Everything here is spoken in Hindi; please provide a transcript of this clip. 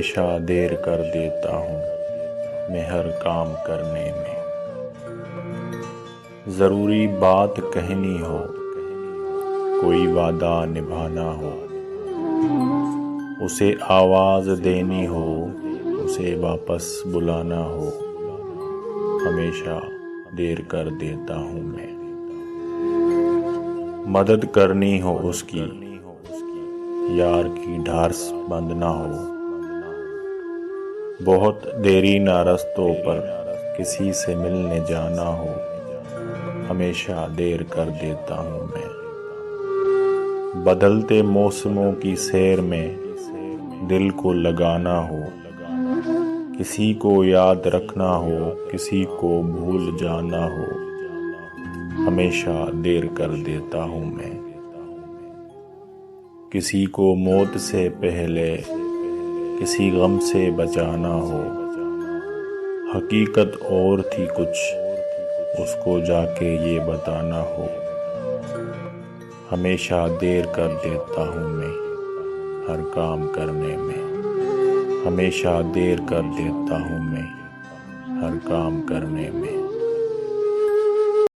हमेशा देर कर देता हूँ मैं हर काम करने में। ज़रूरी बात कहनी हो, कोई वादा निभाना हो, उसे आवाज़ देनी हो, उसे वापस बुलाना हो, हमेशा देर कर देता हूँ मैं। मदद करनी हो उसकी, यार की ढार्स बंधना हो, बहुत देरी ना रास्तों पर किसी से मिलने जाना हो, हमेशा देर कर देता हूँ मैं। बदलते मौसमों की सैर में दिल को लगाना हो, किसी को याद रखना हो, किसी को भूल जाना हो, हमेशा देर कर देता हूँ मैं। किसी को मौत से पहले किसी गम से बचाना हो, हकीकत और थी कुछ, उसको जाके ये बताना हो, हमेशा देर कर देता हूँ मैं हर काम करने में। हमेशा देर कर देता हूँ मैं हर काम करने में।